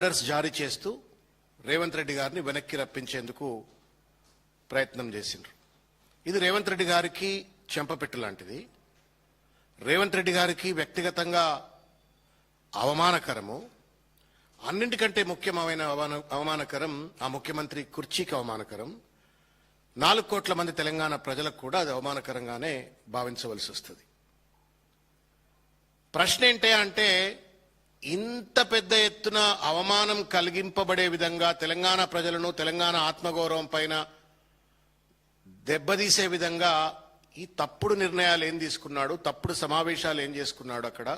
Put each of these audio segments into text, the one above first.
Orders జారీ చేస్తూ రేవంత్ రెడ్డి గారిని వెనక్కి రప్పించేందుకు ప్రయత్నం చేసిండ్రు. ఇది రేవంత్ రెడ్డి గారికి చెంపపెట్టు లాంటిది. రేవంత్ రెడ్డి గారికి వ్యక్తిగతంగా అవమానకరము. అన్నింటికంటే ముఖ్యమైన అవమానకరం ఆ ముఖ్యమంత్రి కుర్చీకి అవమానకరం. 4 కోట్ల మంది తెలంగాణ ప్రజలకు కూడా అది అవమానకరంగానే భావించవలసి వస్తుంది. ప్రశ్న ఏంటే అంటే, ఇంత పెద్ద ఎత్తున అవమానం కలిగింపబడే విధంగా తెలంగాణ ప్రజలను, తెలంగాణ ఆత్మగౌరవం పైన దెబ్బతీసే విధంగా ఈ తప్పుడు నిర్ణయాలు ఏం తీసుకున్నాడు, తప్పుడు సమావేశాలు ఏం చేసుకున్నాడు, అక్కడ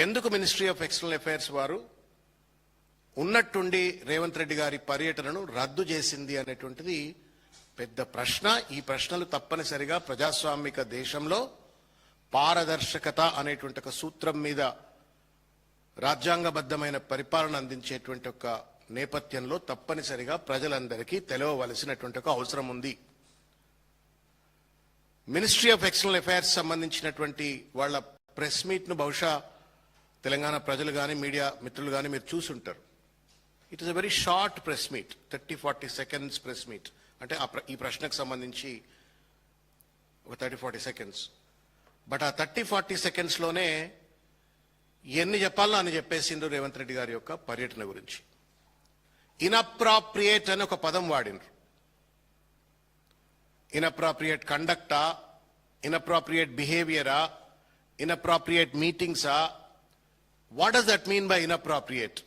ఎందుకు మినిస్ట్రీ ఆఫ్ ఎక్స్టర్నల్ అఫైర్స్ వారు ఉన్నట్టుండి రేవంత్ రెడ్డి గారి పర్యటనను రద్దు చేసింది అనేటువంటిది పెద్ద ప్రశ్న. ఈ ప్రశ్నలు తప్పనిసరిగా ప్రజాస్వామిక దేశంలో పారదర్శకత అనేటువంటి ఒక సూత్రం మీద రాజ్యాంగబద్ధమైన పరిపాలన అందించేటువంటి ఒక నేపథ్యంలో తప్పనిసరిగా ప్రజలందరికీ తెలవవలసినటువంటి ఒక అవసరం ఉంది. మినిస్ట్రీ ఆఫ్ ఎక్స్టర్నల్ అఫైర్స్ సంబంధించినటువంటి వాళ్ళ ప్రెస్ మీట్ను బహుశా తెలంగాణ ప్రజలు కానీ మీడియా మిత్రులు కానీ మీరు చూసుంటారు. It is a very short press meet, 30-40 seconds press meet. అంటే ఈ ప్రశ్నకు సంబంధించి ఒక 30-40 సెకండ్స్. బట్ ఆ 30-40 సెకండ్స్లోనే ఎన్ని చెప్పాలో అని చెప్పేసిండ్రు రేవంత్ రెడ్డి గారి యొక్క పర్యటన గురించి. ఇన్అప్రాప్రియేట్ అని ఒక పదం వాడినరు. ఇన్అప్రాప్రియేట్ కండక్టా, ఇన్అప్రాప్రియేట్ బిహేవియరా, ఇన్అప్రాప్రియేట్ మీటింగ్సా? What does that mean by inappropriate?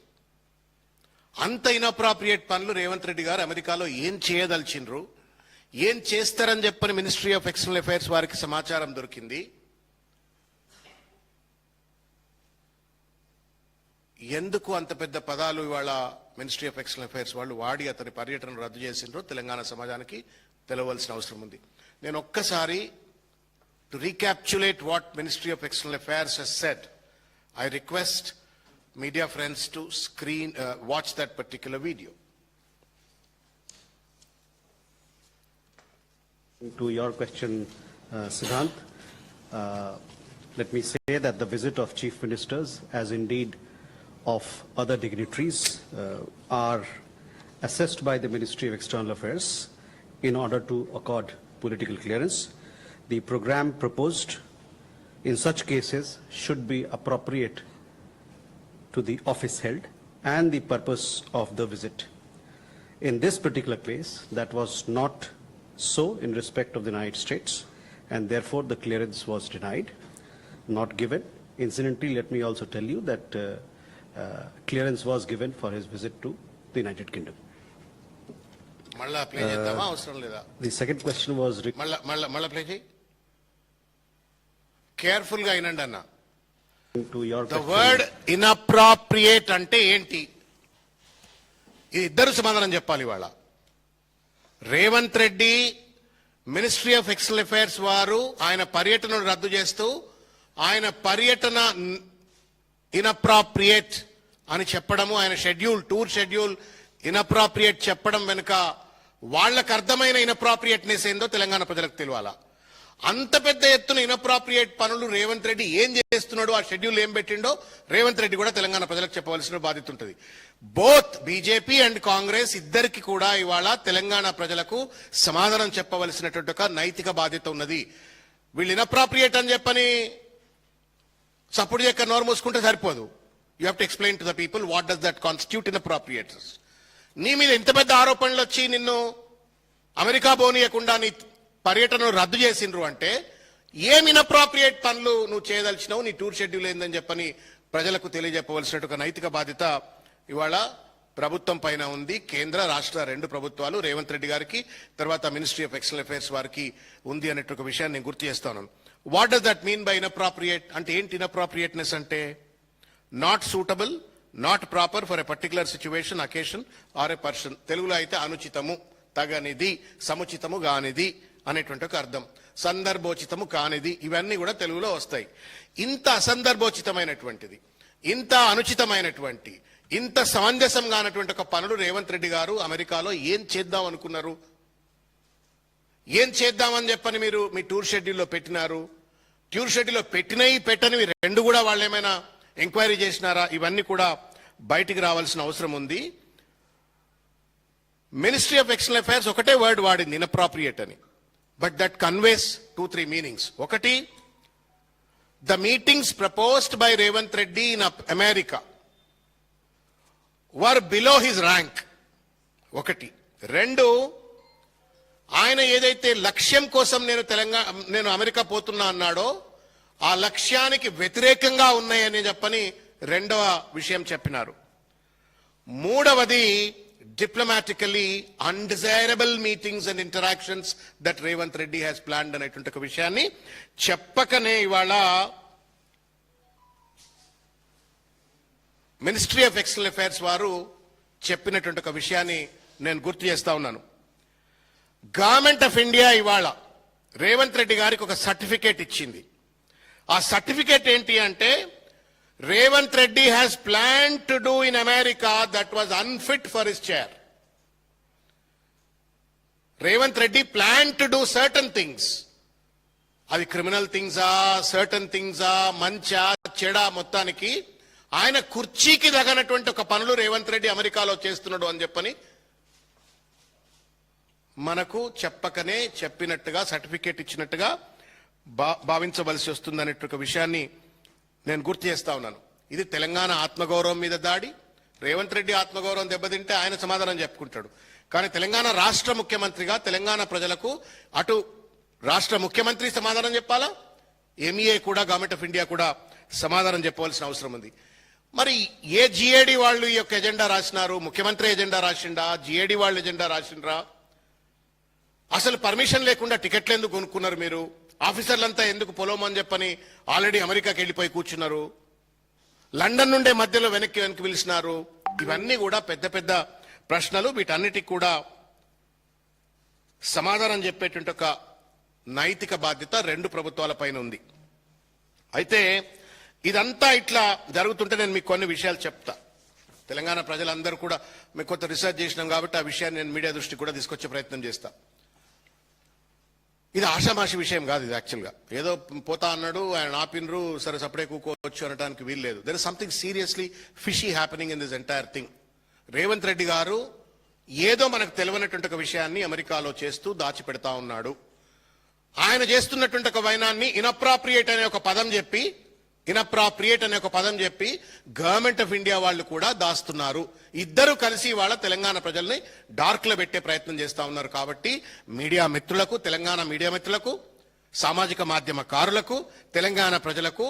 అంత ఇన్అప్రాప్రియేట్ పనులు రేవంత్ రెడ్డి గారు అమెరికాలో ఏం చేయదలిచిండ్రు, ఏం చేస్తారని చెప్పని మినిస్ట్రీ ఆఫ్ ఎక్స్టర్నల్ అఫైర్స్ వారికి సమాచారం దొరికింది. ఎందుకు అంత పెద్ద పదాలు ఇవాళ మినిస్ట్రీ ఆఫ్ ఎక్స్టర్నల్ అఫైర్స్ వాళ్ళు వాడి అతని పర్యటన రద్దు చేసిండ్రో తెలంగాణ సమాజానికి తెలవలసిన అవసరం ఉంది. నేను ఒక్కసారి to recapitulate what ministry of external affairs he's said, I request media friends to watch that particular video. To your question, Siddhant, let me say that the visit of chief ministers, as indeed of other dignitaries, are assessed by the Ministry of External Affairs in order to accord political clearance. The program proposed in such cases should be appropriate to the office held and the purpose of the visit. In this particular case, that was not so in respect of the United States, and therefore the clearance was denied, not given. Incidentally, let me also tell you that clearance was given for his visit to the United Kingdom. The second question was... Careful ga inandi anna. To your the word inappropriate అంటే ఏంటి? ఇది ఇద్దరు సమాధానం చెప్పాలి. ఇవాళ Revanth Reddy ministry of external affairs వారు ఆయన పర్యటనను రద్దు చేస్తూ ఆయన పర్యటన ఇన్అప్రాప్రియేట్ అని చెప్పడము, ఆయన టూర్ షెడ్యూల్ ఇన్అప్రాప్రియేట్ చెప్పడం వెనుక వాళ్లకు అర్థమైన ఇన్అప్రాప్రియేట్నెస్ ఏందో తెలంగాణ ప్రజలకు తెలియాలా. అంత పెద్ద ఎత్తున ఇన్అప్రాప్రియేట్ పనులు రేవంత్ రెడ్డి ఏం చేస్తున్నాడు, ఆ షెడ్యూల్ ఏం పెట్టిండో రేవంత్ రెడ్డి కూడా తెలంగాణ ప్రజలకు చెప్పవలసిన బాధ్యత ఉంటుంది. బోత్ బీజేపీ అండ్ కాంగ్రెస్ ఇద్దరికి కూడా ఇవాళ తెలంగాణ ప్రజలకు సమాధానం చెప్పవలసినటువంటి ఒక నైతిక బాధ్యత ఉన్నది. వీళ్ళు ఇన్అప్రాప్రియేట్ అని చెప్పని సపోర్ట్ చేయక నోరు మూసుకుంటే సరిపోదు. You have to explain to the people what does that constitute inappropriate. నీ మీద ఇంత పెద్ద ఆరోపణలు వచ్చి నిన్ను అమెరికా పోనీయకుండా నీ పర్యటనను రద్దు చేసిండ్రు అంటే ఏం ఇన్అప్రాప్రియేట్ పనులు నువ్వు చేయదలిచినావు, నీ టూర్ షెడ్యూల్ ఏందని చెప్పని ప్రజలకు తెలియజెప్పవలసిన ఒక నైతిక బాధ్యత ఇవాళ ప్రభుత్వం పైన ఉంది. కేంద్ర రాష్ట్ర 2 ప్రభుత్వాలు, రేవంత్ రెడ్డి గారికి తర్వాత మినిస్ట్రీ ఆఫ్ ఎక్స్టర్నల్ అఫైర్స్ వారికి ఉంది అనేట ఒక విషయాన్ని నేను గుర్తు చేస్తాను. What does that mean by inappropriate అంటే ఏంటి? ఇన్అప్రాప్రియేట్నెస్ అంటే not suitable, not proper for a particular situation, occasion or a person. తెలుగులో అయితే అనుచితము, తగనిది, సముచితము గానిది అనేటువంటి ఒక అర్థం. సందర్భోచితము కానిది, ఇవన్నీ కూడా తెలుగులో వస్తాయి. ఇంత అసందర్భోచితమైనటువంటిది, ఇంత అనుచితమైనటువంటి, ఇంత సమంజసం కానటువంటి ఒక పనులు రేవంత్ రెడ్డి గారు అమెరికాలో ఏం చేద్దాం అనుకున్నారు, ఏం చేద్దామని చెప్పని మీరు మీ టూర్ షెడ్యూల్లో పెట్టినారు? టూర్ షెడ్యూల్లో పెట్టినవి పెట్టనివి 2 కూడా వాళ్ళు ఏమైనా ఎంక్వైరీ చేసినారా? ఇవన్నీ కూడా బయటికి రావాల్సిన అవసరం ఉంది. మినిస్ట్రీ ఆఫ్ ఎక్స్టర్నల్ అఫైర్స్ ఒకటే వర్డ్ వాడింది, ఇన్అప్రాప్రియేట్ అని. But that conveys 2-3 meanings. ఒకటి, the meetings proposed by Revanth Reddy in America were below his rank. ఒకటి. రెండు, ఆయన ఏదైతే లక్ష్యం కోసం నేను అమెరికా పోతున్నా అన్నాడో ఆ లక్ష్యానికి వ్యతిరేకంగా ఉన్నాయని చెప్పని రెండవ విషయం చెప్పినారు. మూడవది, diplomatically undesirable meetings and interactions that Revanth Reddy has planned అనేటువంటి ఒక విషయాన్ని చెప్పకనే ఇవాళ మినిస్ట్రీ ఆఫ్ ఎక్స్టర్నల్ అఫైర్స్ వారు చెప్పినటువంటి ఒక విషయాన్ని నేను గుర్తు చేస్తా ఉన్నాను. గవర్నమెంట్ ఆఫ్ ఇండియా ఇవాళ రేవంత్ రెడ్డి గారికి ఒక సర్టిఫికేట్ ఇచ్చింది. ఆ సర్టిఫికేట్ ఏంటి అంటే, Revanth Reddy has planned to do in America that was unfit for his chair. Revanth Reddy planned to do certain things. అవి క్రిమినల్ థింగ్సా, సర్టన్ థింగ్సా, మంచా చెడా, మొత్తానికి ఆయన కుర్చీకి తగనటువంటి ఒక పనులు రేవంత్ రెడ్డి అమెరికాలో చేస్తున్నాడు అని చెప్పని మనకు చెప్పకనే చెప్పినట్టుగా సర్టిఫికేట్ ఇచ్చినట్టుగా భావించవలసి వస్తుందనే ఒక విషయాన్ని నేను గుర్తు చేస్తా ఉన్నాను. ఇది తెలంగాణ ఆత్మగౌరవం మీద దాడి. రేవంత్ రెడ్డి ఆత్మగౌరవం దెబ్బతింటే ఆయన సమాధానం చెప్పుకుంటాడు. కానీ తెలంగాణ రాష్ట్ర ముఖ్యమంత్రిగా తెలంగాణ ప్రజలకు అటు రాష్ట్ర ముఖ్యమంత్రి సమాధానం చెప్పాలా, ఎంఈఏ కూడా, గవర్నమెంట్ ఆఫ్ ఇండియా కూడా సమాధానం చెప్పవలసిన అవసరం ఉంది. మరి ఏ జిఏడి వాళ్ళు ఈ యొక్క ఎజెండా రాసినారు? ముఖ్యమంత్రి ఎజెండా రాసిండా, జిఏడి వాళ్ళు ఎజెండా రాసిండ్రా? అసలు పర్మిషన్ లేకుండా టికెట్లు ఎందుకు కొనుక్కున్నారు మీరు? ఆఫీసర్లంతా ఎందుకు పొలోమని చెప్పని ఆల్రెడీ అమెరికాకి వెళ్ళిపోయి కూర్చున్నారు? లండన్ నుండే మధ్యలో వెనక్కి పిలిచినారు. ఇవన్నీ కూడా పెద్ద పెద్ద ప్రశ్నలు. వీటన్నిటికి కూడా సమాధానం చెప్పేటువంటి ఒక నైతిక బాధ్యత రెండు ప్రభుత్వాల పైన ఉంది. అయితే ఇదంతా ఇట్లా జరుగుతుంటే నేను మీకు కొన్ని విషయాలు చెప్తా. తెలంగాణ ప్రజలందరూ కూడా మేము కొంత రీసెర్చ్ చేసినాం కాబట్టి ఆ విషయాన్ని నేను మీడియా దృష్టికి కూడా తీసుకొచ్చే ప్రయత్నం చేస్తా. ఇది ఆషామాషి విషయం కాదు. ఇది యాక్చువల్గా ఏదో పోతా అన్నాడు, ఆయన ఆపినరు, సరే సపడే కూకోవచ్చు అనడానికి వీలు లేదు. There is something seriously fishy happening in this entire thing. Revanth Reddy గారు ఏదో మనకు తెలియనటువంటి ఒక విషయాన్ని అమెరికాలో చేస్తూ దాచిపెడతా ఉన్నాడు. ఆయన చేస్తున్నటువంటి ఒక వైనాన్ని ఇన్అప్రాప్రియేట్ అనే ఒక పదం చెప్పి గవర్నమెంట్ ఆఫ్ ఇండియా వాళ్ళు కూడా దాస్తున్నారు. ఇద్దరు కలిసి వాళ్ళ తెలంగాణ ప్రజల్ని డార్క్ లో పెట్టే ప్రయత్నం చేస్తా ఉన్నారు. కాబట్టి మీడియా మిత్రులకు, తెలంగాణ మీడియా మిత్రులకు, సామాజిక మాధ్యమకారులకు, తెలంగాణ ప్రజలకు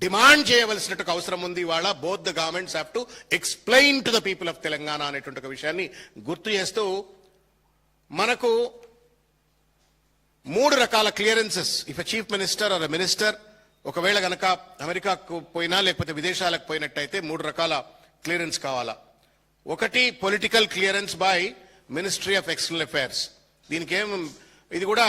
డిమాండ్ చేయవలసినట్టు అవసరం ఉంది. ఇవాళ both the governments have to explain to the people of Telangana అనేటువంటి ఒక విషయాన్ని గుర్తు చేస్తూ, మనకు 3 రకాల clearances if a chief minister or a minister ఒకవేళ గనక అమెరికాకు పోయినా లేకపోతే విదేశాలకు పోయినట్టయితే 3 రకాల క్లియరెన్స్ కావాలా. ఒకటి, political clearance by ministry of external affairs. దీనికి ఇది కూడా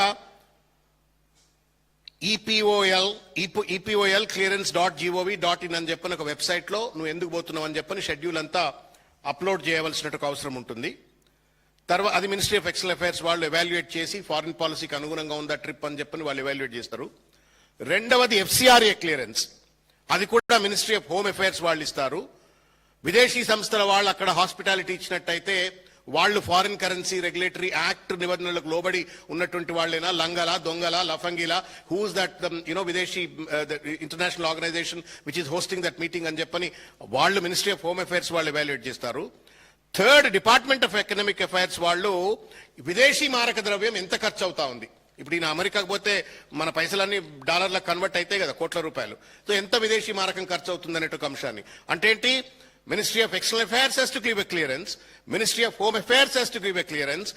EPOL clearance.gov.in అని చెప్పని ఒక వెబ్సైట్ లో నువ్వు ఎందుకు పోతున్నావు అని చెప్పని షెడ్యూల్ అంతా అప్లోడ్ చేయవలసినట్టు అవసరం ఉంటుంది. తర్వాత అది మినిస్ట్రీ ఆఫ్ ఎక్స్టర్నల్ అఫైర్స్ వాళ్ళు ఎవాల్యుయేట్ చేసి ఫారిన్ పాలసీకి అనుగుణంగా ఉందా ట్రిప్ అని చెప్పని వాళ్ళు ఎవాల్యుయేట్ చేస్తారు. రెండవది FCRA క్లియరెన్స్. అది కూడా మినిస్ట్రీ ఆఫ్ హోమ్ అఫైర్స్ వాళ్ళు ఇస్తారు. విదేశీ సంస్థల వాళ్ళు అక్కడ హాస్పిటాలిటీ ఇచ్చినట్టయితే వాళ్ళు ఫారిన్ కరెన్సీ రెగ్యులేటరీ యాక్ట్ నిబంధనలకు లోబడి ఉన్నటువంటి వాళ్ళైనా, లంగలా, దొంగలా, లఫంగిలా, హూస్ దట్ విదేశీ international organisation which is hosting that meeting అని చెప్పని వాళ్ళు మినిస్ట్రీ ఆఫ్ హోమ్ అఫైర్స్ వాళ్ళు ఎవాల్యుయేట్ చేస్తారు. Third, department of economic affairs వాళ్ళు విదేశీ మారక ద్రవ్యం ఎంత ఖర్చు అవుతా ఉంది. ఇప్పుడు ఈయన అమెరికాకు పోతే మన పైసలన్నీ డాలర్లకు కన్వర్ట్ అయితే కదా, కోట్ల రూపాయలు. సో ఎంత విదేశీ మారకం ఖర్చు అవుతుంది అనే ఒక అంశాన్ని అంటే ఏంటి, ministry of external affairs has to give a clearance, ministry of home affairs has to give a clearance,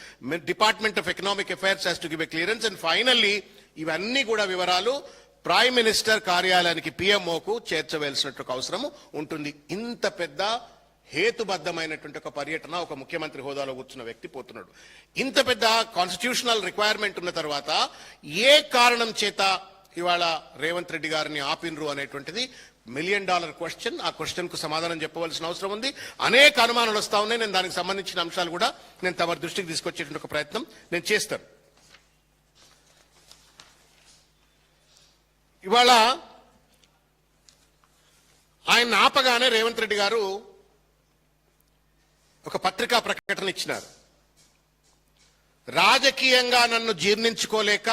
department of economic affairs has to give a clearance, and finally ఇవన్నీ కూడా వివరాలు ప్రైమ్ మినిస్టర్ కార్యాలయానికి PMOకు చేర్చవలసినట్టు అవసరం ఉంటుంది. ఇంత పెద్ద హేతుబద్ధమైనటువంటి ఒక పర్యటన ఒక ముఖ్యమంత్రి హోదాలో కూర్చున్న వ్యక్తి పోతున్నాడు. ఇంత పెద్ద కాన్స్టిట్యూషనల్ రిక్వైర్మెంట్ ఉన్న తర్వాత ఏ కారణం చేత ఇవాళ రేవంత్ రెడ్డి గారిని ఆపినరు అనేటువంటిది $1 మిలియన్ క్వశ్చన్. ఆ క్వశ్చన్ కు సమాధానం చెప్పవలసిన అవసరం ఉంది. అనేక అనుమానాలు వస్తా ఉన్నాయి. నేను దానికి సంబంధించిన అంశాలు కూడా నేను తమ దృష్టికి తీసుకొచ్చేటువంటి ఒక ప్రయత్నం నేను చేస్తాను. ఇవాళ ఆయన ఆపగానే రేవంత్ రెడ్డి గారు ఒక పత్రికా ప్రకటన ఇచ్చినారు. రాజకీయంగా నన్ను జీర్ణించుకోలేక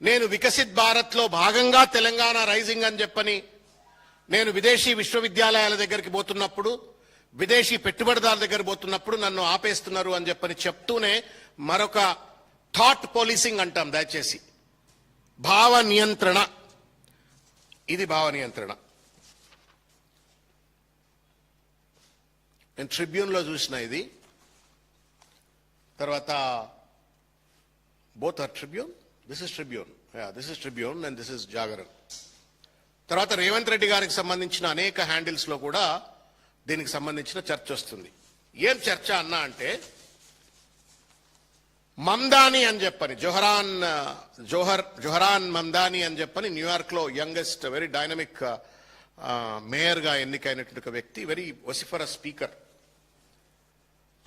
నేను వికసిత్ భారత్లో భాగంగా తెలంగాణ రైజింగ్ అని చెప్పని నేను విదేశీ విశ్వవిద్యాలయాల దగ్గరికి పోతున్నప్పుడు, విదేశీ పెట్టుబడిదారుల దగ్గర పోతున్నప్పుడు నన్ను ఆపేస్తున్నారు అని చెప్పని చెప్తూనే మరొక థాట్ పోలీసింగ్ అంటాం, దయచేసి భావ నియంత్రణ, ఇది భావ నియంత్రణ. నేను ట్రిబ్యూన్లో చూసిన ఇది, తర్వాత both are Tribune, this is Tribune, this is Tribune and this is Jagran. తర్వాత రేవంత్ రెడ్డి గారికి సంబంధించిన అనేక హ్యాండిల్స్ లో కూడా దీనికి సంబంధించిన చర్చ వస్తుంది. ఏం చర్చ అన్నా అంటే, మమ్దాని అని చెప్పని జోహరాన్ మమ్దాని అని చెప్పని న్యూయార్క్ లో యంగెస్ట్ వెరీ డైనమిక్ మేయర్ గా ఎన్నికైనటువంటి ఒక వ్యక్తి, వెరీ వసిఫరస్ స్పీకర్.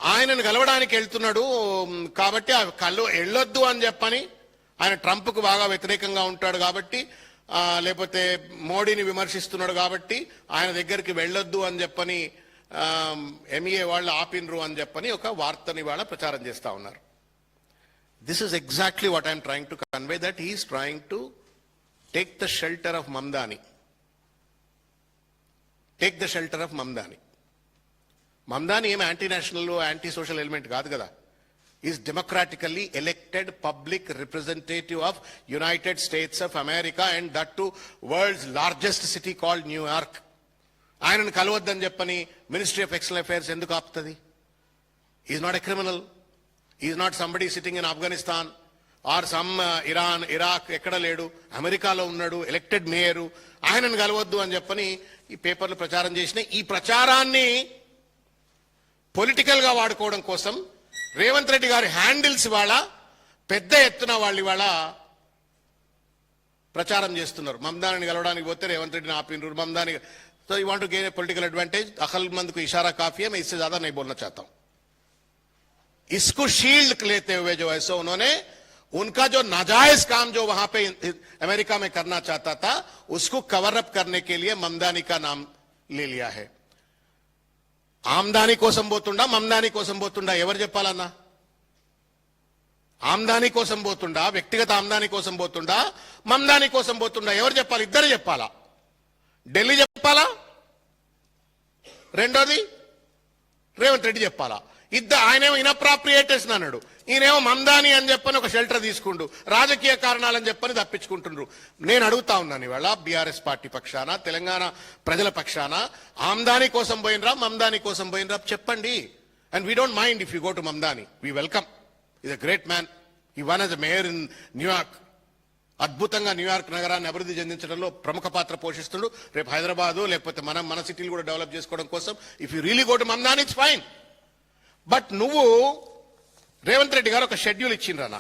ఆయనను కలవడానికి వెళ్తున్నాడు కాబట్టి ఆ కళ్ళు వెళ్ళొద్దు అని చెప్పని, ఆయన ట్రంప్ కు బాగా వ్యతిరేకంగా ఉంటాడు కాబట్టి, లేకపోతే మోడీని విమర్శిస్తున్నాడు కాబట్టి ఆయన దగ్గరికి వెళ్ళొద్దు అని చెప్పని ఎంఈఏ వాళ్ళు ఆపినరు అని చెప్పని ఒక వార్తని వాళ్ళ ప్రచారం చేస్తా ఉన్నారు. This is exactly what I'm trying to convey, that he's trying to take the shelter of Mamdani. Take the shelter of Mamdani. Mamdani ఏం anti national, anti social element కాదు కదా. Is democratically elected public representative of United States of America and that too world's largest city called New York. ఆయనను కలవద్దని చెప్పని ministry of external affairs ఎందుకు ఆపుతుంది? Is not a criminal, is not somebody sitting in Afghanistan or some Iran, Iraq, ఎక్కడ లేడు, అమెరికాలో ఉన్నాడు, elected mayor. ఆయనను కలవద్దు అని చెప్పని ఈ పేపర్లు ప్రచారం చేసిన ఈ ప్రచారాన్ని పొలిటికల్ గా వాడుకోవడం కోసం రేవంత్ రెడ్డి గారి హ్యాండిల్స్ ఇవాళ పెద్ద ఎత్తున వాళ్ళు ఇవాళ ప్రచారం చేస్తున్నారు. మమ్దాని కలవడానికి పోతే రేవంత్ రెడ్డిని ఆపినరు, Mamdani. So you want to gain a political advantage. अक्लमंद को इशारा काफी है, मैं इससे ज्यादा नहीं बोलना चाहता हूं. इसको शील्ड लेते हुए जो ऐसा उन्होंने उनका जो नाजायज काम जो वहां पे अमेरिका में करना चाहता था उसको कवर अप करने के लिए ममदानी का नाम ले लिया है. ఆమ్దాని కోసం పోతుండా, మమ్దాని కోసం పోతుండా, ఎవరు చెప్పాలన్నా? ఆమ్దాని కోసం పోతుండా, వ్యక్తిగత ఆమ్దాని కోసం పోతుండా, మమ్దాని కోసం పోతుండా, ఎవరు చెప్పాలి? ఇద్దరు చెప్పాలా? ఢిల్లీ చెప్పాలా? రెండోది రేవంత్ రెడ్డి చెప్పాలా? ఆయనేమో ఇన్అప్రాప్రియేటేషన్ అన్నాడు, ఈయనేమో మమ్దాని అని చెప్పని ఒక షెల్టర్ తీసుకుంటూ రాజకీయ కారణాలని చెప్పని తప్పించుకుంటుండ్రు. నేను అడుగుతా ఉన్నాను ఇవాళ బీఆర్ఎస్ పార్టీ పక్షాన, తెలంగాణ ప్రజల పక్షాన, ఆమ్దాని కోసం పోయినరా, మమ్దాని కోసం పోయినరా చెప్పండి. And we don't mind if you go to Mamdani, we welcome. Is a great man. He won as a mayor in New York. అద్భుతంగా న్యూయార్క్ నగరాన్ని అభివృద్ధి చెందించడంలో ప్రముఖ పాత్ర పోషిస్తుండు. రేపు హైదరాబాదు లేకపోతే మన సిటీలు కూడా డెవలప్ చేసుకోవడం కోసం if you really go to Mamdani it's fine. But నువ్వు రేవంత్ రెడ్డి గారు ఒక షెడ్యూల్ ఇచ్చిండ్రనా?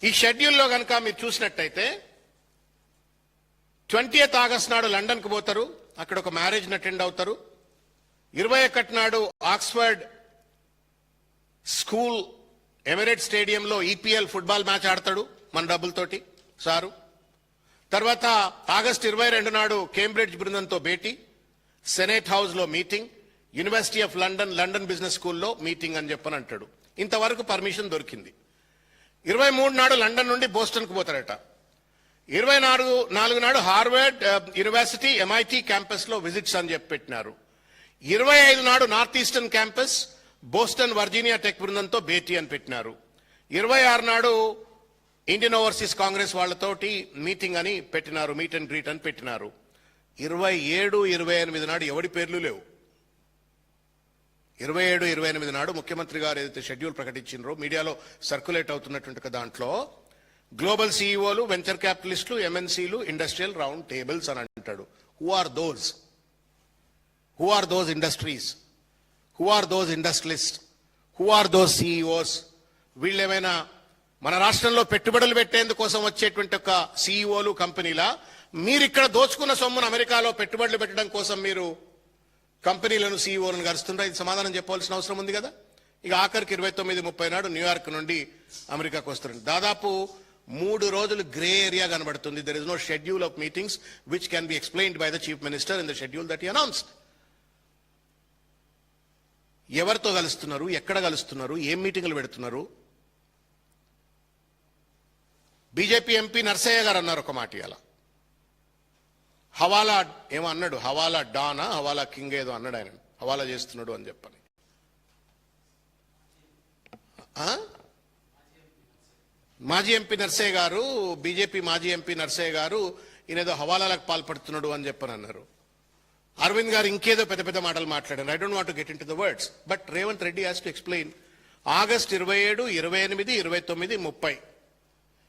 ఈ షెడ్యూల్లో కనుక మీరు చూసినట్టయితే 20th ఆగస్ట్ నాడు లండన్ కు పోతారు, అక్కడ ఒక మ్యారేజ్ అటెండ్ అవుతారు. 21 నాడు ఆక్స్ఫర్డ్ స్కూల్ ఎమిరేట్ స్టేడియంలో ఈపీఎల్ ఫుట్బాల్ మ్యాచ్ ఆడతాడు మన డబ్బులతోటి సారు. తర్వాత ఆగస్ట్ 22 నాడు కేంబ్రిడ్జ్ బృందంతో భేటీ, సెనేట్ హౌస్ లో meeting, university of London business స్కూల్లో మీటింగ్ అని చెప్పని అంటాడు. ఇంతవరకు పర్మిషన్ దొరికింది. 23 నాడు లండన్ నుండి బోస్టన్ కు పోతారట. 24 నాడు హార్వర్డ్ యూనివర్సిటీ ఎంఐటి క్యాంపస్ లో విజిట్స్ అని చెప్పి పెట్టినారు. 25 నాడు north eastern campus Boston Virginia tech బృందంతో భేటీ అని పెట్టినారు. 26 నాడు ఇండియన్ ఓవర్సీస్ కాంగ్రెస్ వాళ్లతోటి మీటింగ్ అని పెట్టినారు, మీట్ అండ్ గ్రీట్ అని పెట్టినారు. 27, 28 నాడు ఎవడి పేర్లు లేవు. 27, 28 నాడు ముఖ్యమంత్రి గారు ఏదైతే షెడ్యూల్ ప్రకటించారో మీడియాలో సర్క్యులేట్ అవుతున్నటువంటి దాంట్లో గ్లోబల్ సీఈఓలు, వెంచర్ క్యాపిటలిస్టులు, ఎంఎన్సీలు, ఇండస్ట్రియల్ రౌండ్ టేబుల్స్ అని అంటాడు. Who are those? Who are those industries? Who are those industrialist? Who are those CEOs? వీళ్ళేమైనా మన రాష్ట్రంలో పెట్టుబడులు పెట్టేందుకోసం వచ్చేటువంటి ఒక సీఈఓలు కంపెనీలా? మీరు ఇక్కడ దోచుకున్న సొమ్మును అమెరికాలో పెట్టుబడులు పెట్టడం కోసం మీరు కంపెనీలను సీఈఓలను కలుస్తుంటారు. ఇది సమాధానం చెప్పవలసిన అవసరం ఉంది కదా. ఇక ఆఖరికి 29, 30 నాడు న్యూయార్క్ నుండి అమెరికాకు వస్తుంది. దాదాపు 3 రోజులు గ్రే ఏరియా కనబడుతుంది. There is no schedule of meetings which can be explained by the chief minister in the schedule that he announced. ఎవరితో కలుస్తున్నారు, ఎక్కడ కలుస్తున్నారు, ఏం మీటింగులు పెడుతున్నారు? బీజేపీ ఎంపీ నర్సయ్య గారు అన్నారు ఒక మాట ఇవాళ, హవాలా ఏమో అన్నాడు, హవాలా డానా హవాలా కింగ్ ఏదో అన్నాడు ఆయన, హవాలా చేస్తున్నాడు అని చెప్పని. మాజీ ఎంపీ నర్సయ్య గారు, బీజేపీ మాజీ ఎంపీ నర్సయ్య గారు ఈయనేదో హవాలాలకు పాల్పడుతున్నాడు అని చెప్పని అన్నారు. అరవింద్ గారు ఇంకేదో పెద్ద పెద్ద మాటలు మాట్లాడారు. I don't want to get in to the words, but Revanth Reddy has to explain. August 27, 28, 29, 30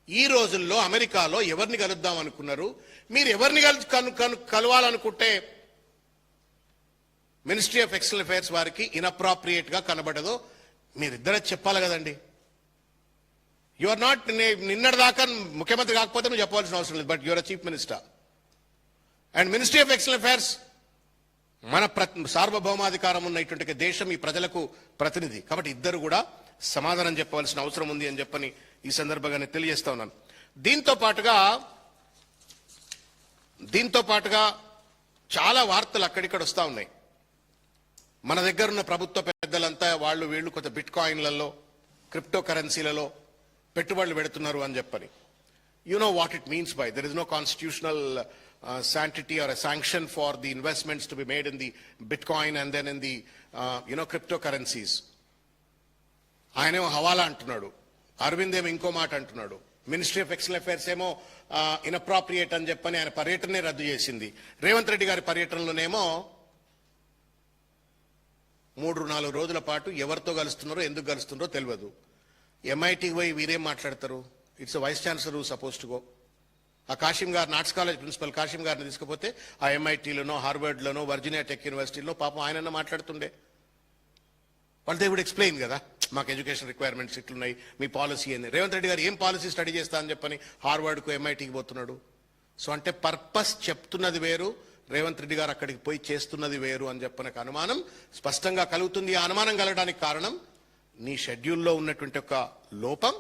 ఈ రోజుల్లో అమెరికాలో ఎవరిని కలుద్దాం అనుకున్నారు? మీరు ఎవరిని కలవాలనుకుంటే మినిస్ట్రీ ఆఫ్ ఎక్స్టర్నల్ అఫైర్స్ వారికి ఇన్అప్రాప్రియేట్ గా కనబడదో మీరిద్దరే చెప్పాలి కదండి. యు ఆర్ నాట్, నిన్నటిదాకా ముఖ్యమంత్రి కాకపోతే నువ్వు చెప్పాల్సిన అవసరం లేదు, but your chief minister and ministry of external affairs మన సార్వభౌమాధికారం ఉన్న ఇటువంటి దేశం, ఈ ప్రజలకు ప్రతినిధి కాబట్టి ఇద్దరు కూడా సమాధానం చెప్పవలసిన అవసరం ఉంది అని చెప్పని ఈ సందర్భంగా నేను తెలియజేస్తా ఉన్నాను. దీంతో పాటుగా చాలా వార్తలు అక్కడిక్కడ వస్తూ ఉన్నాయి. మన దగ్గర ఉన్న ప్రభుత్వ పెద్దలంతా వాళ్ళు వీళ్ళు కొంత బిట్ కాయిన్లలో, క్రిప్టో కరెన్సీలలో పెట్టుబడులు పెడుతున్నారు అని చెప్పని. You know what it means by there is no constitutional sanctity or a sanction for the investments to be made in the Bitcoin and then in the cryptocurrencies. ఆయనేమో హవాలా అంటున్నాడు, అరవింద్ ఏమో ఇంకో మాట అంటున్నాడు, మినిస్ట్రీ ఆఫ్ ఎక్స్టర్నల్ అఫైర్స్ ఏమో inappropriate అని చెప్పని ఆయన పర్యటనే రద్దు చేసింది. రేవంత్ రెడ్డి గారి పర్యటనలోనేమో 3-4 రోజుల పాటు ఎవరితో కలుస్తున్నారో ఎందుకు కలుస్తున్నారో తెలియదు. ఎంఐటీకి పోయి వీరేం మాట్లాడతారు? It's vice chancellor who suppose to go. ఆ కాశీం గారు, ఆర్ట్స్ కాలేజ్ ప్రిన్సిపల్ కాశీం గారిని తీసుకుపోతే ఆ ఎంఐటీలోనో, హార్వర్డ్లోనో, వర్జీనియా టెక్ యూనివర్సిటీలో పాపం ఆయన మాట్లాడుతుండే. వాళ్ళు దే వుడ్ ఎక్స్ప్లెయిన్ కదా, మాకు ఎడ్యుకేషన్ రిక్వైర్మెంట్స్ ఇట్లున్నాయి, మీ పాలసీ ఏంది. రేవంత్ రెడ్డి గారు ఏం పాలసీ స్టడీ చేస్తా అని చెప్పని హార్వర్డ్కు, ఎంఐటీకి పోతున్నాడు. సో అంటే పర్పస్ చెప్తున్నది వేరు, రేవంత్ రెడ్డి గారు అక్కడికి పోయి చేస్తున్నది వేరు అని చెప్పిన అనుమానం స్పష్టంగా కలుగుతుంది. ఆ అనుమానం కలగడానికి కారణం నీ షెడ్యూల్లో ఉన్నటువంటి ఒక లోపం.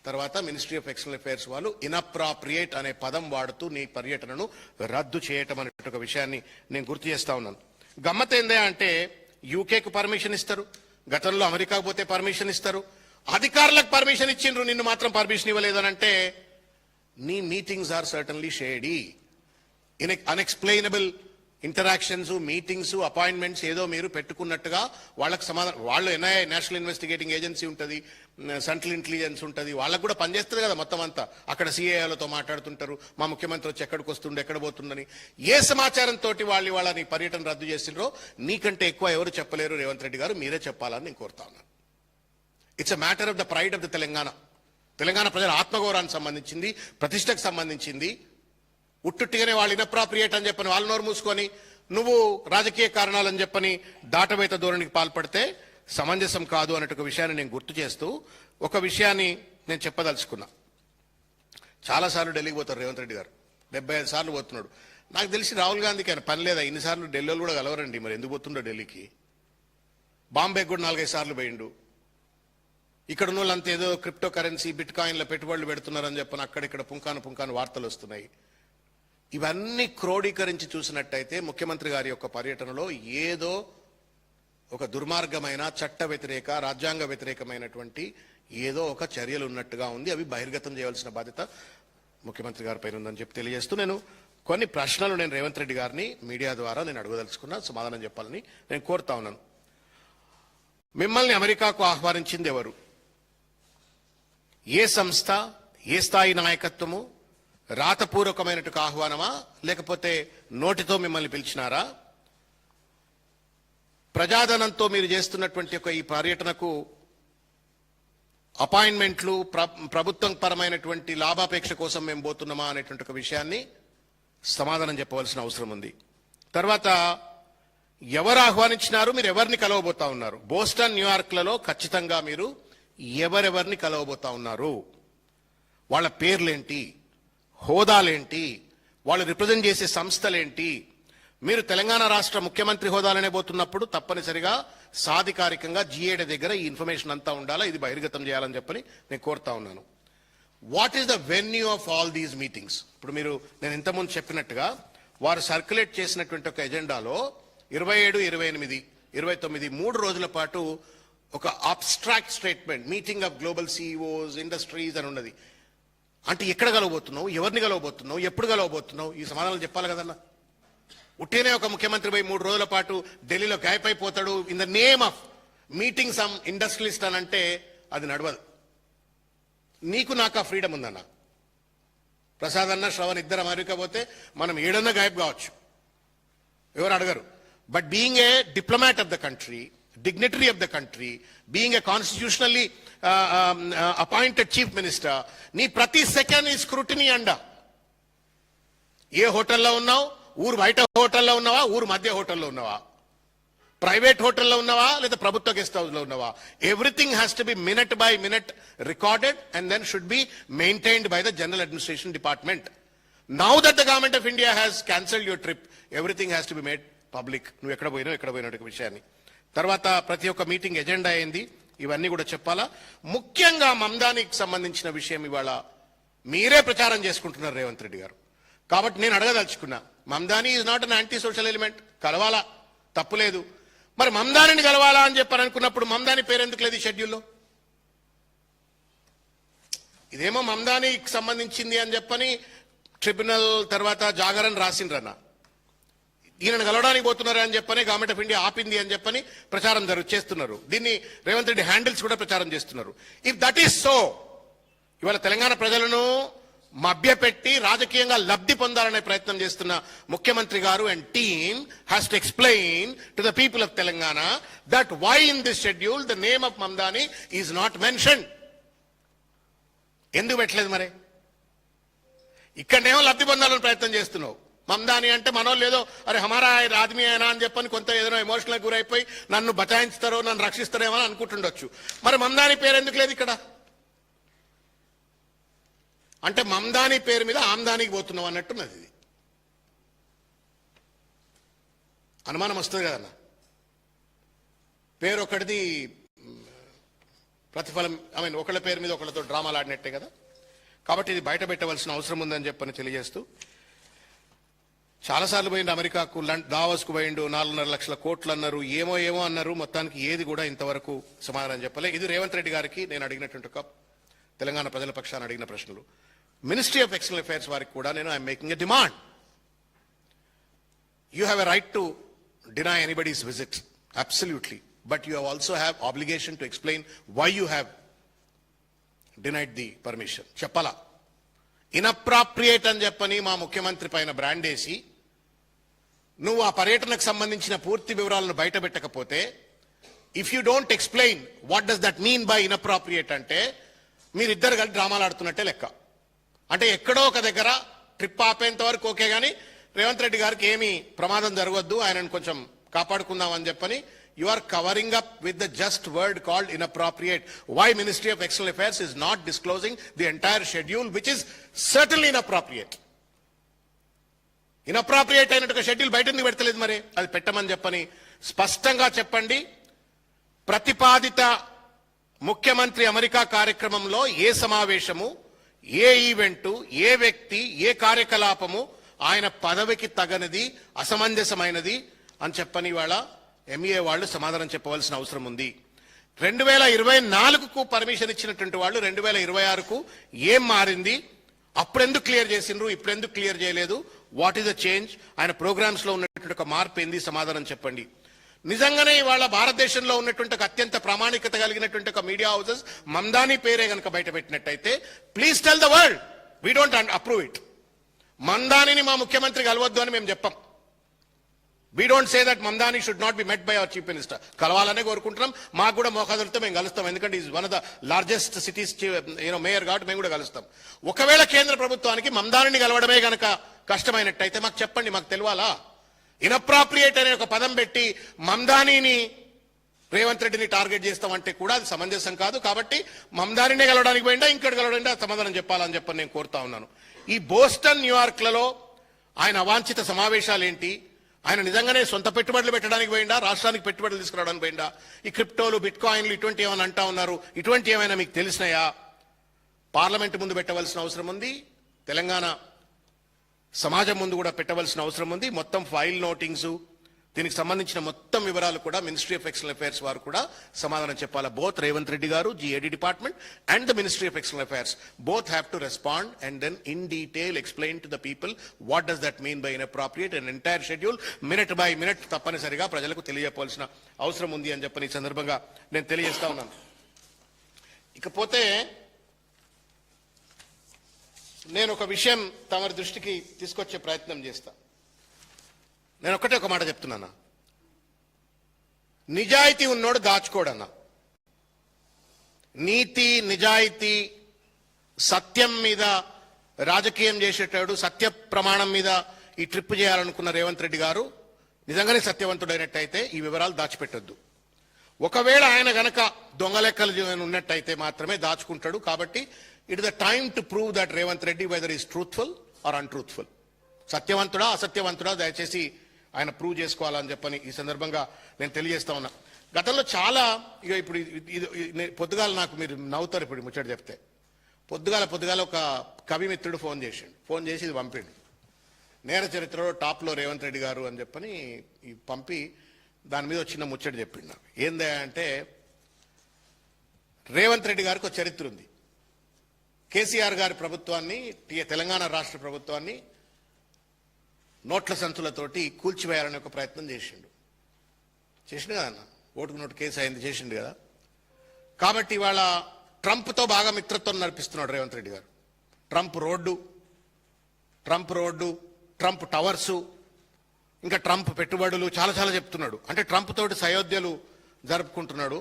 తర్వాత మినిస్ట్రీ ఆఫ్ ఎక్స్టర్నల్ అఫైర్స్ వాళ్ళు ఇన్అప్రాప్రియేట్ అనే పదం వాడుతూ నీ పర్యటనను రద్దు చేయటం అనే ఒక విషయాన్ని నేను గుర్తు చేస్తా ఉన్నాను. గమ్మత్ ఏందే అంటే యూకేకు పర్మిషన్ ఇస్తారు, గతంలో అమెరికాకు పోతే పర్మిషన్ ఇస్తారు, అధికారులకు పర్మిషన్ ఇచ్చిండ్రు, నిన్ను మాత్రం పర్మిషన్ ఇవ్వలేదనంటే నీ meetings are certainly shady. Unexplainable interactions, meetings, appointments ఏదో మీరు పెట్టుకున్నట్టుగా వాళ్ళకి సమాధానం. వాళ్ళు ఎన్ఐఏ, నేషనల్ ఇన్వెస్టిగేటింగ్ ఏజెన్సీ ఉంటుంది, సెంట్రల్ ఇంటెలిజెన్స్ ఉంటుంది, వాళ్ళకు కూడా పనిచేస్తుంది కదా మొత్తం అంతా. అక్కడ సిఐలతో మాట్లాడుతుంటారు, మా ముఖ్యమంత్రి వచ్చి ఎక్కడికి వస్తుండే, ఎక్కడ పోతుందని. ఏ సమాచారంతో వాళ్ళని పర్యటన రద్దు చేసిండ్రో నీకంటే ఎక్కువ ఎవరు చెప్పలేరు రేవంత్ రెడ్డి గారు, మీరే చెప్పాలని నేను కోరుతా ఉన్నాను. It's a matter of the pride of the Telangana ప్రజల ఆత్మగౌరవానికి సంబంధించింది, ప్రతిష్టకు సంబంధించింది. ఉట్టుట్టిగానే వాళ్ళు ఇన్అప్రాప్రియేట్ అని చెప్పని వాళ్ళు నోరు మూసుకొని నువ్వు రాజకీయ కారణాలని చెప్పని దాటవేత ధోరణికి పాల్పడితే సమంజసం కాదు అనే ఒక విషయాన్ని నేను గుర్తు చేస్తూ ఒక విషయాన్ని నేను చెప్పదలుచుకున్నా. చాలాసార్లు ఢిల్లీకి పోతారు రేవంత్ రెడ్డి గారు, 75 సార్లు పోతున్నాడు. నాకు తెలిసి రాహుల్ గాంధీకి ఆయన పని లేదా, ఇన్నిసార్లు ఢిల్లీలో కూడా కలవరండి, మరి ఎందుకు పోతుండో ఢిల్లీకి. బాంబేకి కూడా 4-5 సార్లు పోయిండు. ఇక్కడ ఉన్న వాళ్ళంతా ఏదో క్రిప్టో కరెన్సీ, బిట్ కాయిన్ల పెట్టుబడులు పెడుతున్నారని చెప్పని అక్కడిక్కడ పుంకాను వార్తలు వస్తున్నాయి. ఇవన్నీ క్రోడీకరించి చూసినట్టయితే ముఖ్యమంత్రి గారి యొక్క పర్యటనలో ఏదో ఒక దుర్మార్గమైన, చట్ట వ్యతిరేక, రాజ్యాంగ వ్యతిరేకమైనటువంటి ఏదో ఒక చర్యలు ఉన్నట్టుగా ఉంది. అవి బహిర్గతం చేయవలసిన బాధ్యత ముఖ్యమంత్రి గారి పైన ఉందని చెప్పి తెలియజేస్తూ నేను కొన్ని ప్రశ్నలు రేవంత్ రెడ్డి గారిని మీడియా ద్వారా నేను అడగదలుచుకున్నా, సమాధానం చెప్పాలని నేను కోరుతా ఉన్నాను. మిమ్మల్ని అమెరికాకు ఆహ్వానించింది ఎవరు? ఏ సంస్థ, ఏ స్థాయి నాయకత్వము? రాతపూర్వకమైనటువంటి ఆహ్వానమా, లేకపోతే నోటితో మిమ్మల్ని పిలిచినారా? ప్రజాధనంతో మీరు చేస్తున్నటువంటి ఈ పర్యటనకు అపాయింట్మెంట్లు, ప్రభుత్వం పరమైనటువంటి లాభాపేక్ష కోసం మేము పోతున్నామా అనేటువంటి ఒక విషయాన్ని సమాధానం చెప్పవలసిన అవసరం ఉంది. తర్వాత ఎవరు ఆహ్వానించినారు, మీరు ఎవరిని కలవబోతా ఉన్నారు? బోస్టన్, న్యూయార్క్లలో ఖచ్చితంగా మీరు ఎవరెవరిని కలవబోతా ఉన్నారు? వాళ్ళ పేర్లేంటి, హోదాలేంటి, వాళ్ళు రిప్రజెంట్ చేసే సంస్థలేంటి? మీరు తెలంగాణ రాష్ట్ర ముఖ్యమంత్రి హోదాలనే పోతున్నప్పుడు తప్పనిసరిగా సాధికారికంగా జిఏడి దగ్గర ఈ ఇన్ఫర్మేషన్ అంతా ఉండాలా, ఇది బహిర్గతం చేయాలని చెప్పని నేను కోరుతా ఉన్నాను. What is the venue of all these meetings? ఇప్పుడు మీరు నేను ఇంతకుముందు చెప్పినట్టుగా వారు సర్క్యులేట్ చేసినటువంటి ఒక ఎజెండాలో 27, 28 29 3 రోజుల పాటు ఒక abstract statement meeting of global CEOs industries అని ఉన్నది. అంటే ఎక్కడ కలవబోతున్నావు, ఎవరిని కలవబోతున్నావు, ఎప్పుడు కలవబోతున్నావు, ఈ సమాధానాలు చెప్పాలి కదన్నా. ఉట్టినే ఒక ముఖ్యమంత్రి పోయి 3 రోజుల పాటు ఢిల్లీలో గ్యాప్ అయిపోతాడు in the name of meeting some industrialist అని అంటే అది నడవదు. నీకు నాకు ఆ ఫ్రీడమ్ ఉందన్న. ప్రసాద్ అన్న శ్రవణ్ ఇద్దరు అమెరికా పోతే మనం ఏడన్నా గాయబ్ కావచ్చు, ఎవరు అడగరు. But being a diplomat of the country, dignitary of the country, being a constitutionally appointed chief minister, నీ ప్రతి సెకండ్ ఈ స్క్రూటినీ అండ. ఏ హోటల్లో ఉన్నావు, ఊరు బయట హోటల్లో ఉన్నావా, ఊరు మధ్య హోటల్లో ఉన్నావా, ప్రైవేట్ హోటల్లో ఉన్నావా లేదా ప్రభుత్వ గెస్ట్ హౌస్ లో ఉన్నావా, everything has to be minute by minute recorded and then should be maintained by the general administration department. Now that the government of India has cancelled your trip, everything has to be made public. నువ్వు ఎక్కడ పోయినావు విషయాన్ని. తర్వాత ప్రతి ఒక్క meeting agenda అయింది, ఇవన్నీ కూడా చెప్పాలా. ముఖ్యంగా మమ్దానికి సంబంధించిన విషయం ఇవాళ మీరే ప్రచారం చేసుకుంటున్నారు రేవంత్ రెడ్డి గారు. కాబట్టి నేను అడగదలుచుకున్నా, Mamdani is not an anti social element, కలవాలా, తప్పులేదు. మరి మమ్దానిని కలవాలా అని చెప్పని అనుకున్నప్పుడు మమ్దాని పేరు ఎందుకు లేదు ఈ షెడ్యూల్లో? ఇదేమో మమ్దానికి సంబంధించింది అని చెప్పని ట్రిబ్యునల్ తర్వాత జాగరణ రాసిండ్రన్న, ఈయనను కలవడానికి పోతున్నారు అని చెప్పని గవర్నమెంట్ ఆఫ్ ఇండియా ఆపింది అని చెప్పని ప్రచారం చేస్తున్నారు. దీన్ని రేవంత్ రెడ్డి హ్యాండిల్స్ కూడా ప్రచారం చేస్తున్నారు. ఇఫ్ దట్ ఈస్ సో, ఇవాళ తెలంగాణ ప్రజలను మభ్యపెట్టి రాజకీయంగా లబ్ధి పొందాలనే ప్రయత్నం చేస్తున్న ముఖ్యమంత్రి గారు and team has to explain to the people of Telangana that why in this schedule the name of Mamdani is not mention. ఎందుకు పెట్టలేదు మరి? ఇక్కడనేమో లబ్ధి పొందాలని ప్రయత్నం చేస్తున్నావు. మమ్దాని అంటే మనోళ్ళు ఏదో అరే హమారా ఆద్మీ అయినా అని చెప్పని కొంత ఏదైనా ఎమోషనల్ గురైపోయి నన్ను బచాయించుతారో నన్ను రక్షిస్తారేమో అని అనుకుంటుండొచ్చు. మరి మమ్దాని పేరు ఎందుకు లేదు ఇక్కడ? అంటే మమ్దాని పేరు మీద ఆమ్దానికి పోతున్నాం అన్నట్టున్నది. ఇది అనుమానం వస్తుంది కదన్న. పేరు ఒకటిది ప్రతిఫలం, ఒకళ్ళ పేరు మీద ఒకళ్ళతో డ్రామాలు ఆడినట్టే కదా. కాబట్టి ఇది బయట పెట్టవలసిన అవసరం ఉందని చెప్పని తెలియజేస్తూ, చాలాసార్లు పోయిండు అమెరికాకు, దావోస్కు పోయిండు, 4.5 లక్షల కోట్లు అన్నారు, ఏమో అన్నారు. మొత్తానికి ఏది కూడా ఇంతవరకు సమాధానం చెప్పలే. ఇది రేవంత్ రెడ్డి గారికి నేను అడిగినటువంటి ఒక తెలంగాణ ప్రజల పక్షాన్ని అడిగిన ప్రశ్నలు. మినిస్ట్రీ ఆఫ్ ఎక్స్టర్నల్ అఫైర్స్ వారికి కూడా నేను I'm making a demand. You have a right to deny anybody's visit, absolutely, but you also have obligation to explain why you have denied the permission. చెప్పాలా? ఇన్అప్రాప్రియేట్ అని చెప్పని మా ముఖ్యమంత్రి పైన brand వేసి నువ్వు ఆ పర్యటనకు సంబంధించిన పూర్తి వివరాలను బయట పెట్టకపోతే, if you don't explain what does that mean by inappropriate అంటే మీరిద్దరు కలిసి డ్రామాలు ఆడుతున్నట్టే లెక్క. అంటే ఎక్కడో ఒక దగ్గర ట్రిప్ ఆపేంత వరకు ఓకే, కానీ రేవంత్ రెడ్డి గారికి ఏమీ ప్రమాదం జరగవద్దు, ఆయనను కొంచెం కాపాడుకుందాం అని చెప్పని you are covering up with the just word called inappropriate. Why Ministry of External Affairs is not disclosing the entire schedule, which is certainly inappropriate. Inappropriate అయినట్టు షెడ్యూల్ బయట ఎందుకు పెడతలేదు మరి? అది పెట్టమని చెప్పని స్పష్టంగా చెప్పండి. ప్రతిపాదిత ముఖ్యమంత్రి అమెరికా కార్యక్రమంలో ఏ సమావేశము, ఏ ఈవెంటు, ఏ వ్యక్తి, ఏ కార్యకలాపము ఆయన పదవికి తగనిది, అసమంజసమైనది అని చెప్పని వాళ్ళ ఎంఏ వాళ్ళు సమాధానం చెప్పవలసిన అవసరం ఉంది. 2024కు పర్మిషన్ ఇచ్చినటువంటి వాళ్ళు 2026కు ఏం మారింది, అప్పుడెందుకు క్లియర్ చేసిండ్రు, ఇప్పుడెందుకు క్లియర్ చేయలేదు, వాట్ ఈస్ ద చేంజ్, ఆయన ప్రోగ్రామ్స్ లో ఉన్నటువంటి ఒక మార్పు ఏంది, సమాధానం చెప్పండి. నిజంగానే ఇవాళ భారతదేశంలో ఉన్నటువంటి ఒక అత్యంత ప్రామాణికత కలిగినటువంటి ఒక మీడియా హౌసెస్ మమ్దాని పేరే కనుక బయట పెట్టినట్టయితే please tell the world, we don't approve it. మమ్దానిని మా ముఖ్యమంత్రి కలవద్దు అని మేము చెప్పాం. We don't say that Mamdani should not be met by our chief minister. కలవాలనే కోరుకుంటున్నాం. మాకు కూడా మోకాదులతో మేము కలుస్తాం, ఎందుకంటే is one of the largest cities mayor కాబట్టి మేము కూడా కలుస్తాం. ఒకవేళ కేంద్ర ప్రభుత్వానికి మమ్దానిని కలవడమే గనక కష్టమైనట్టయితే మాకు చెప్పండి, మాకు తెలియాలా. ఇన్అప్రాప్రియేట్ అనే ఒక పదం పెట్టి మమ్దానిని రేవంత్ రెడ్డిని టార్గెట్ చేస్తామంటే కూడా అది సమంజసం కాదు. కాబట్టి మమ్దానినే కలవడానికి పోయిందా, ఇంకోటి కలవడానికి సమాధానం చెప్పాలని చెప్పని నేను కోరుతా ఉన్నాను. ఈ బోస్టన్, న్యూయార్క్లలో ఆయన అవాంఛిత సమావేశాలు ఏంటి, ఆయన నిజంగానే సొంత పెట్టుబడులు పెట్టడానికి పోయిందా, రాష్ట్రానికి పెట్టుబడులు తీసుకురావడానికి పోయిందా, ఈ క్రిప్టోలు, బిట్ కాయిన్లు ఇటువంటి ఏమైనా అంటా ఉన్నారు, ఇటువంటి ఏమైనా మీకు తెలిసినాయా? పార్లమెంట్ ముందు పెట్టవలసిన అవసరం ఉంది, తెలంగాణ సమాజం ముందు కూడా పెట్టవలసిన అవసరం ఉంది. మొత్తం ఫైల్ నోటింగ్స్, దీనికి సంబంధించిన మొత్తం వివరాలు కూడా మినిస్ట్రీ ఆఫ్ ఎక్స్టర్నల్ అఫైర్స్ వారు కూడా సమాధానం చెప్పాలి. బోత్ రేవంత్ రెడ్డి గారు, GAD department and the ministry of external affairs both have to respond and then in detail explain to the people what does that mean by inappropriate and entire schedule minute by minute తప్పనిసరిగా ప్రజలకు తెలియజేయవలసిన అవసరం ఉంది అని చెప్పని ఈ సందర్భంగా నేను తెలియజేస్తా ఉన్నాను. ఇకపోతే నేను ఒక విషయం తమరి దృష్టికి తీసుకొచ్చే ప్రయత్నం చేస్తా. నేను ఒకటే ఒక మాట చెప్తున్నానా, నిజాయితీ ఉన్నోడు దాచుకోడన్నా. నీతి, నిజాయితీ, సత్యం మీద రాజకీయం చేసేటాడు, సత్య ప్రమాణం మీద ఈ ట్రిప్ చేయాలనుకున్న రేవంత్ రెడ్డి గారు నిజంగానే సత్యవంతుడైనట్టయితే ఈ వివరాలు దాచిపెట్టొద్దు. ఒకవేళ ఆయన గనక దొంగ లెక్కలు ఉన్నట్టయితే మాత్రమే దాచుకుంటాడు. కాబట్టి it is the time to prove that Revanth Reddy whether is truthful or untruthful, సత్యవంతుడా అసత్యవంతుడా దయచేసి ఆయన ప్రూవ్ చేసుకోవాలని చెప్పని ఈ సందర్భంగా నేను తెలియజేస్తా ఉన్నా. గతంలో చాలా ఇప్పుడు పొద్దుగాల నాకు మీరు నవ్వుతారు ఇప్పుడు ముచ్చట చెప్తే, పొద్దుగాల ఒక కవి మిత్రుడు ఫోన్ చేసి ఇది పంపిండు. నేర చరిత్రలో టాప్లో రేవంత్ రెడ్డి గారు అని చెప్పని పంపి దాని మీద వచ్చిన ముచ్చట చెప్పిండు నాకు. ఏందా అంటే, రేవంత్ రెడ్డి గారికి ఒక చరిత్ర ఉంది. కేసీఆర్ గారి ప్రభుత్వాన్ని, తెలంగాణ రాష్ట్ర ప్రభుత్వాన్ని నోట్ల సంచులతోటి కూల్చివేయాలని ఒక ప్రయత్నం చేసిండు కదా అన్న. ఓటుకు నోటు కేసు అయింది, చేసిండు కదా. కాబట్టి ఇవాళ ట్రంప్తో బాగా మిత్రత్వం నడిపిస్తున్నాడు రేవంత్ రెడ్డి గారు. ట్రంప్ రోడ్డు, ట్రంప్ టవర్సు, ఇంకా ట్రంప్ పెట్టుబడులు చాలా చెప్తున్నాడు. అంటే ట్రంప్ తోటి సయోధ్యలు జరుపుకుంటున్నాడు.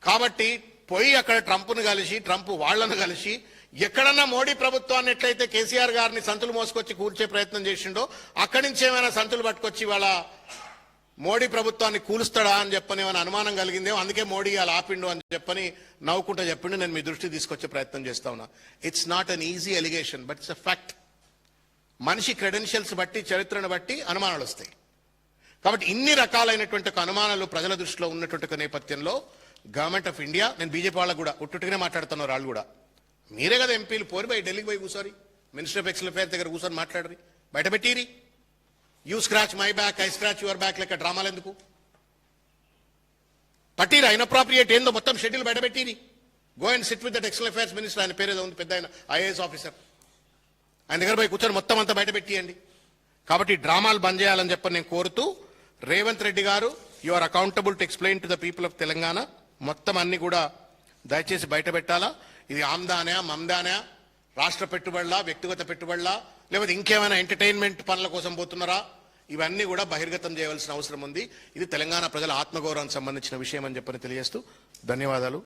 కాబట్టి పోయి అక్కడ ట్రంప్ను కలిసి, ట్రంప్ వాళ్లను కలిసి, ఎక్కడన్నా మోడీ ప్రభుత్వాన్ని ఎట్లయితే కేసీఆర్ గారిని సంతులు మోసుకొచ్చి కూల్చే ప్రయత్నం చేసిండో అక్కడి నుంచి ఏమైనా సంతులు పట్టుకొచ్చి వాళ్ళ మోడీ ప్రభుత్వాన్ని కూలుస్తాడా అని చెప్పని ఏమైనా అనుమానం కలిగిందేమో, అందుకే మోడీ అలా ఆపిండు అని చెప్పని నవ్వుకుంటూ చెప్పిండు. నేను మీ దృష్టికి తీసుకొచ్చే ప్రయత్నం చేస్తా ఉన్నా. It's not an easy allegation, but it's a fact. మనిషి క్రెడెన్షియల్స్ బట్టి, చరిత్రను బట్టి అనుమానాలు వస్తాయి. కాబట్టి ఇన్ని రకాలైనటువంటి ఒక అనుమానాలు ప్రజల దృష్టిలో ఉన్నటువంటి ఒక నేపథ్యంలో గవర్నమెంట్ ఆఫ్ ఇండియా, నేను బీజేపీ వాళ్ళకు కూడా ఉట్టుగానే మాట్లాడుతున్నారు, వాళ్ళు కూడా మీరే కదా ఎంపీలు, పోయి ఢిల్లీకి పోయి కూర్చోరి, మినిస్టర్ ఆఫ్ ఎక్స్టర్నల్ అఫైర్స్ దగ్గర కూర్చొని మాట్లాడరి, బయట పెట్టిరి. You scratch my back, I scratch your back లెక్క డ్రామాలు ఎందుకు పట్టిరా? ఇన్అప్రాప్రియేట్ ఏందో మొత్తం షెడ్యూల్ బయట పెట్టిరి. Go and sit with that external affairs minister, ఆయన పేరు ఏదో ఉంది, పెద్ద ఆయన IAS ఆఫీసర్, ఆయన దగ్గర పోయి కూర్చొని మొత్తం అంతా బయట పెట్టియండి. కాబట్టి డ్రామాలు బంద్ చేయాలని చెప్పని నేను కోరుతూ, రేవంత్ రెడ్డి గారు, you are accountable to explain to the people of Telangana. మొత్తం అన్ని కూడా దయచేసి బయట పెట్టాలా. ఇది ఆమ్దానా, మమ్దానా, రాష్ట్ర పెట్టుబడులా, వ్యక్తిగత పెట్టుబడులా, లేకపోతే ఇంకేమైనా ఎంటర్టైన్మెంట్ పనుల కోసం పోతున్నారా, ఇవన్నీ కూడా బహిర్గతం చేయవలసిన అవసరం ఉంది. ఇది తెలంగాణ ప్రజల ఆత్మగౌరవానికి సంబంధించిన విషయం అని చెప్పని తెలియజేస్తూ ధన్యవాదాలు.